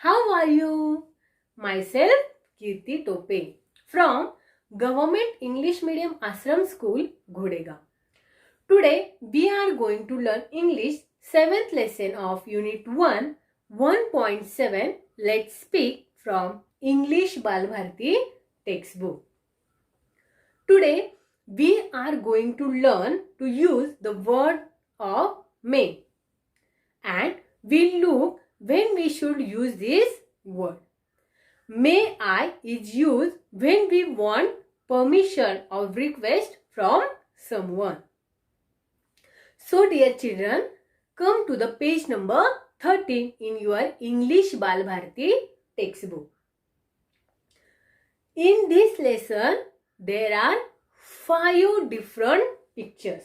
How are you? Myself Kirti Tope from Government English Medium Ashram School, Ghodega. Today we are going to learn English 7th lesson of Unit 1, 1.7. Let's speak from English Balbharti textbook. Today we are going to learn to use the word of may, and we'll look when we should use this word. May I is used when we want permission or request from someone. So dear children, come to the page number 13 in your English Balbharti textbook. In this lesson, there are 5 different pictures.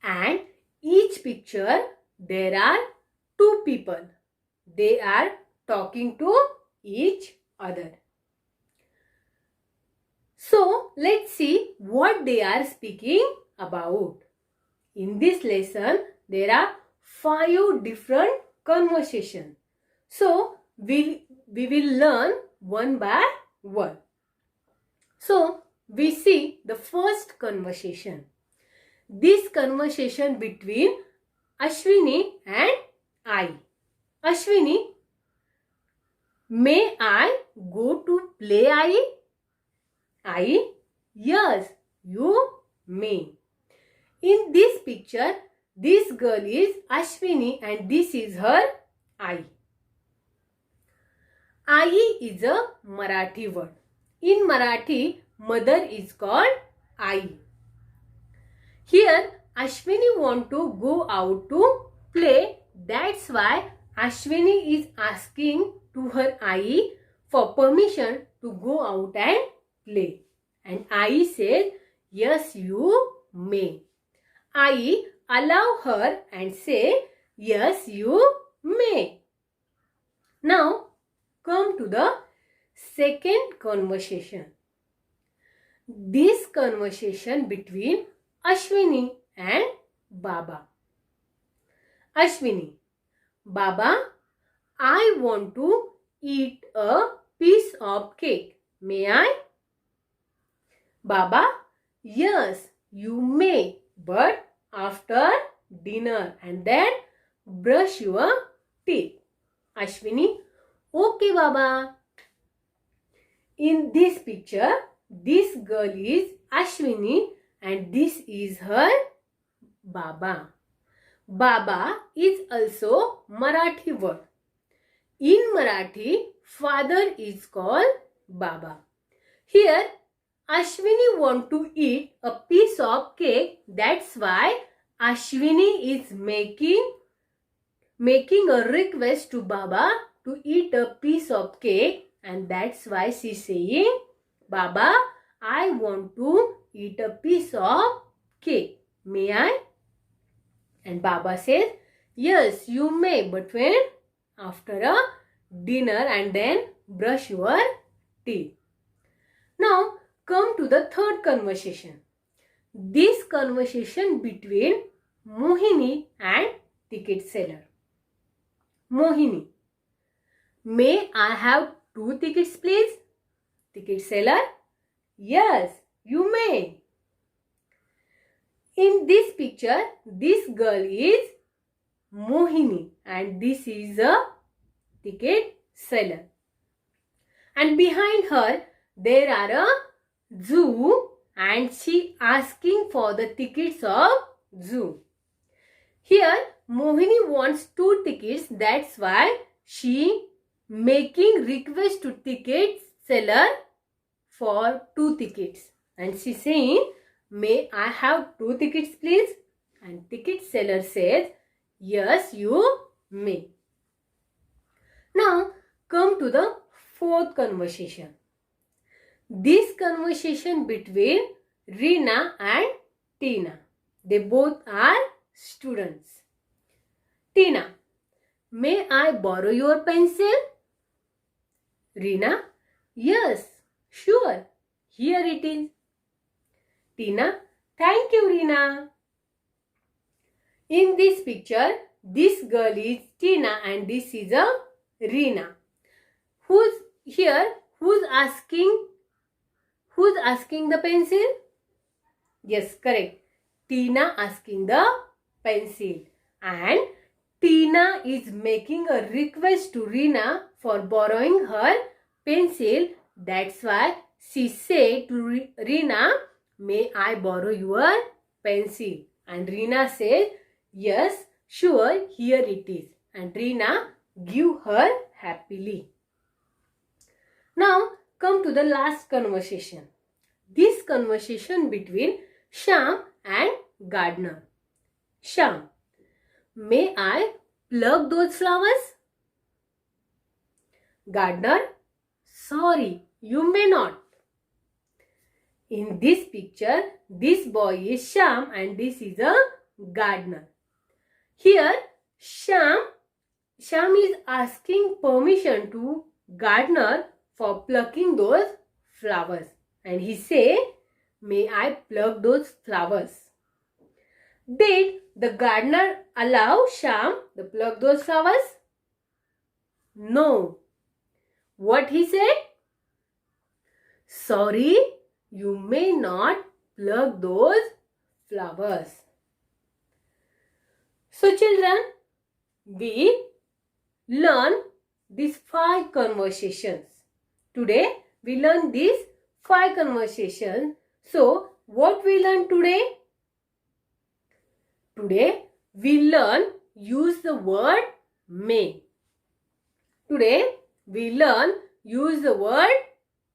And each picture, there are 2 people. They are talking to each other. So, let's see what they are speaking about. In this lesson, there are 5 different conversations. So, we will learn one by one. So, we see the first conversation. This conversation between Ashwini and I. Ashwini, may I go to play I? I? Yes, you may. In this picture, this girl is Ashwini and this is her I. I is a Marathi word. In Marathi, mother is called I. Here, Ashwini want to go out to play. That's why Ashwini is asking to her I for permission to go out and play. And I says, yes, you may. I allow her and say, yes, you may. Now, come to the second conversation. This conversation between Ashwini and Baba. Ashwini, Baba, I want to eat a piece of cake. May I? Baba, yes, you may, but after dinner and then brush your teeth. Ashwini, okay, Baba. In this picture, this girl is Ashwini and this is her Baba. Baba is also Marathi word. In Marathi, father is called Baba. Here, Ashwini want to eat a piece of cake. That's why Ashwini is making a request to Baba to eat a piece of cake. And that's why she's saying, Baba, I want to eat a piece of cake. May I? And Baba says, yes, you may, but when? After a dinner and then brush your teeth. Now, come to the third conversation. This conversation between Mohini and ticket seller. Mohini, may I have 2 tickets, please? Ticket seller, yes, you may. In this picture, this girl is Mohini and this is a ticket seller. And behind her, there are a zoo and she asking for the tickets of zoo. Here, Mohini wants 2 tickets. That's why she making request to ticket seller for 2 tickets. And she saying, may I have 2 tickets, please? And ticket seller says, yes, you may. Now, come to the fourth conversation. This conversation between Reena and Tina. They both are students. Tina, may I borrow your pencil? Reena, yes, sure. Here it is. Tina, thank you, Reena. In this picture, this girl is Tina and this is a Reena. Who's here? Who's asking the pencil? Yes, correct. Tina asking the pencil. And Tina is making a request to Reena for borrowing her pencil. That's why she said to Reena, may I borrow your pencil? And Reena said, yes, sure, here it is. And Reena give her happily. Now come to the last conversation. This conversation between Shyam and gardener. Shyam, may I pluck those flowers? Gardener, sorry, you may not. In this picture, this boy is Shyam and this is a gardener. Here, Shyam is asking permission to gardener for plucking those flowers. And he say, may I pluck those flowers? Did the gardener allow Shyam to pluck those flowers? No. What he said? Sorry, you may not pluck those flowers. So children, we learn these 5 conversations. Today we learn these 5 conversations. So what we learn today? Today we learn use the word may. Today we learn use the word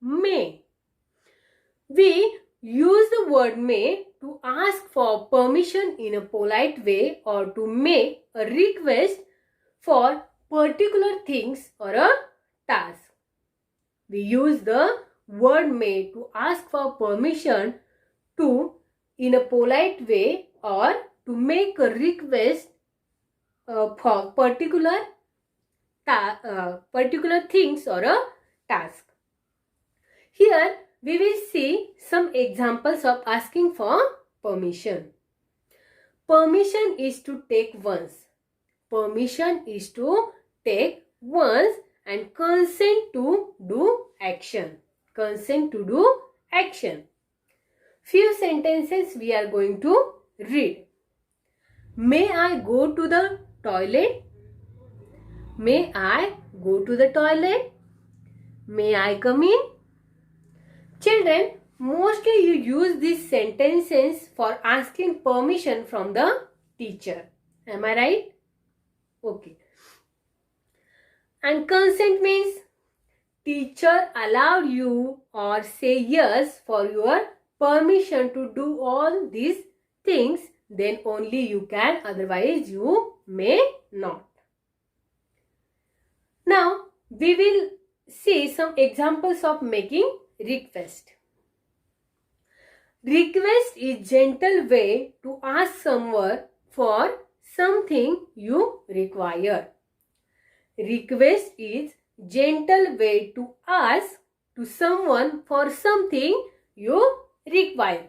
may. We use the word may to ask for permission in a polite way or to make a request for particular things or a task. We use the word may to ask for permission to in a polite way or to make a request for particular things or a task. Here we will see some examples of asking for permission. Permission is to take once. Permission is to take once and consent to do action. Consent to do action. Few sentences we are going to read. May I go to the toilet? May I go to the toilet? May I come in? Children, mostly you use these sentences for asking permission from the teacher. Am I right? Okay. And consent means teacher allowed you or say yes for your permission to do all these things, then only you can, otherwise you may not. Now we will see some examples of making request. Request is gentle way to ask someone for something you require. Request is gentle way to ask to someone for something you require.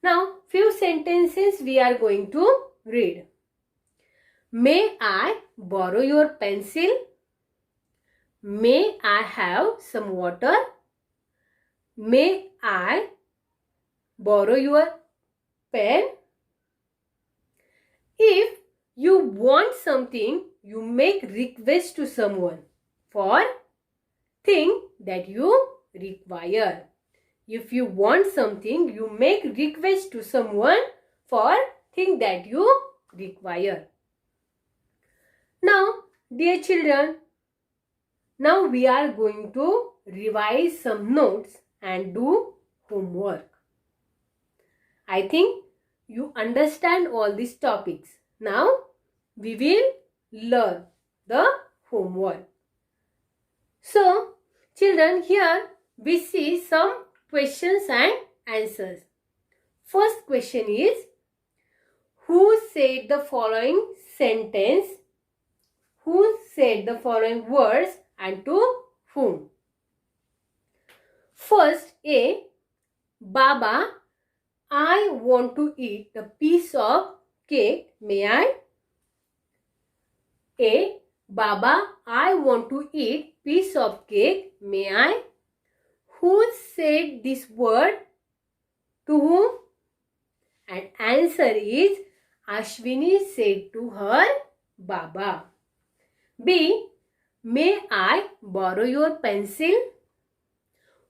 Now few sentences we are going to read. May I borrow your pencil? May I have some water? May I borrow your pen? If you want something, you make request to someone for thing that you require. If you want something, you make request to someone for thing that you require. Now, dear children, now we are going to revise some notes and do homework. I think you understand all these topics. Now we will learn the homework. So children, here we see some questions and answers. First question is, who said the following sentence? Who said the following words and to whom? First, A. Baba, I want to eat a piece of cake. May I? A. Baba, I want to eat piece of cake. May I? Who said this word? To whom? And answer is Ashwini said to her Baba. B. May I borrow your pencil?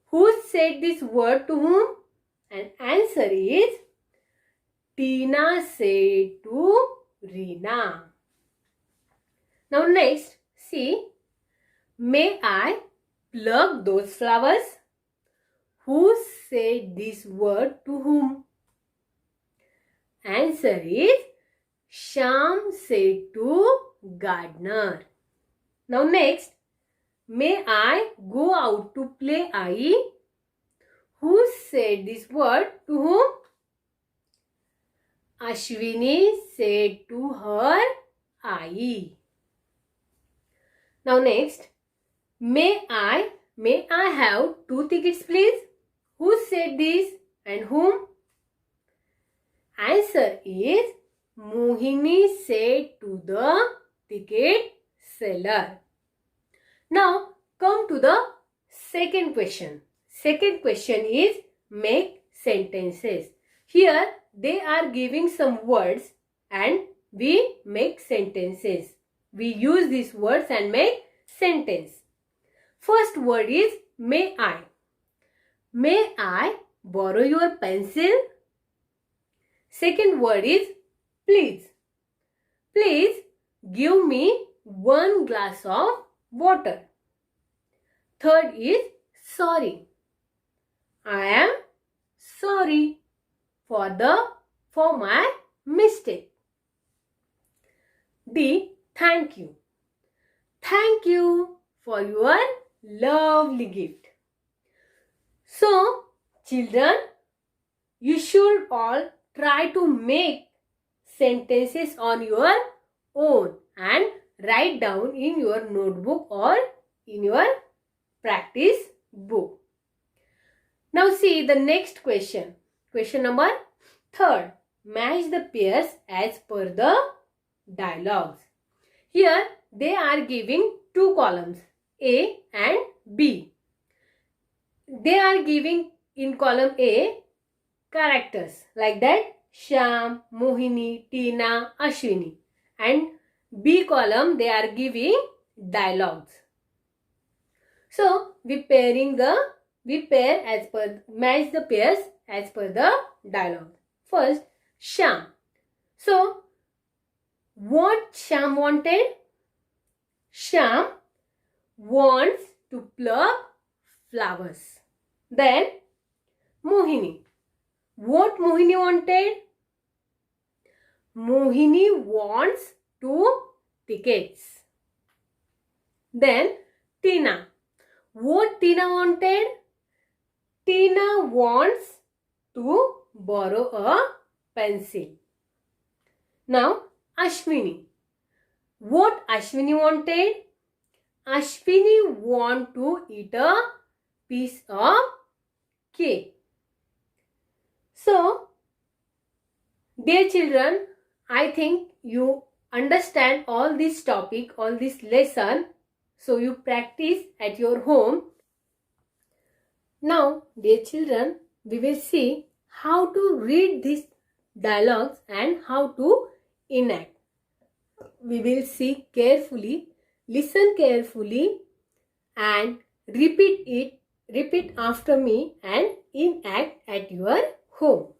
Who said this word to whom? And answer is Tina said to Reena. Now next, see. May I pluck those flowers? Who said this word to whom? Answer is Shyam said to gardener. Now next, may I go out to play Ai? Who said this word to whom? Ashwini said to her Ai. Now next, may I have 2 tickets please? Who said this and whom? Answer is Mohini said to the ticket seller. Now come to the second question. Second question is make sentences. Here they are giving some words and we make sentences. We use these words and make sentence. First word is may I. May I borrow your pencil? Second word is please. Please give me 1 glass of water. Third is sorry. I am sorry for my mistake. D. Thank you. Thank you for your lovely gift. So, children, you should all try to make sentences on your own and write down in your notebook or in your practice book. Now see the next question. Question number 3. Match the pairs as per the dialogues. Here they are giving 2 columns, A and B. They are giving in column A characters like that Shyam, Mohini, Tina, Ashwini, and B column they are giving dialogues. So match the pairs as per the dialogue. First Shyam. So what Shyam wanted? Shyam wants to pluck flowers. Then Mohini. What Mohini wanted? Mohini wants 2 tickets. Then Tina. What Tina wanted? Tina wants to borrow a pencil. Now Ashwini. What Ashwini wanted? Ashwini want to eat a piece of cake. So, dear children, I think you understand all this topic, all this lesson. So, you practice at your home. Now, dear children, we will see how to read these dialogues and how to enact. We will see carefully, listen carefully and repeat after me and enact at your home.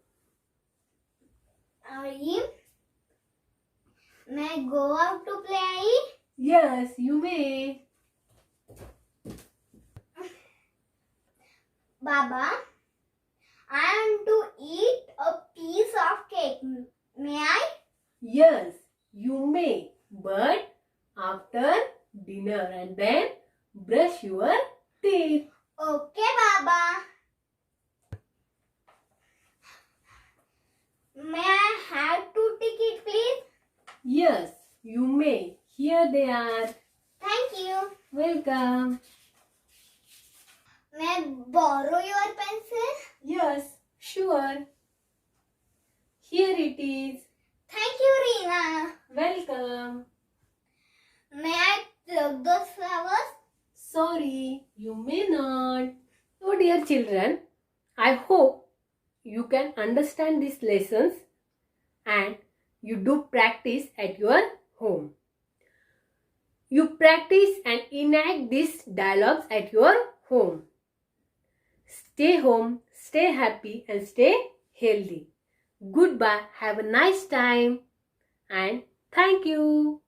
May I go out to play? Yes, you may. Baba, I want to eat a piece of cake. May I? Yes, you may. But after dinner and then brush your teeth. Okay, Baba. May I have 2 tickets, please? Yes, you may. Here they are. Thank you. Welcome. May I borrow your pencil? Yes, sure. Here it is. Thank you, Reena. Welcome. children, I hope you can understand these lessons and you do practice at your home. You practice and enact these dialogues at your home. Stay home, stay happy and stay healthy. Goodbye. Have a nice time and thank you.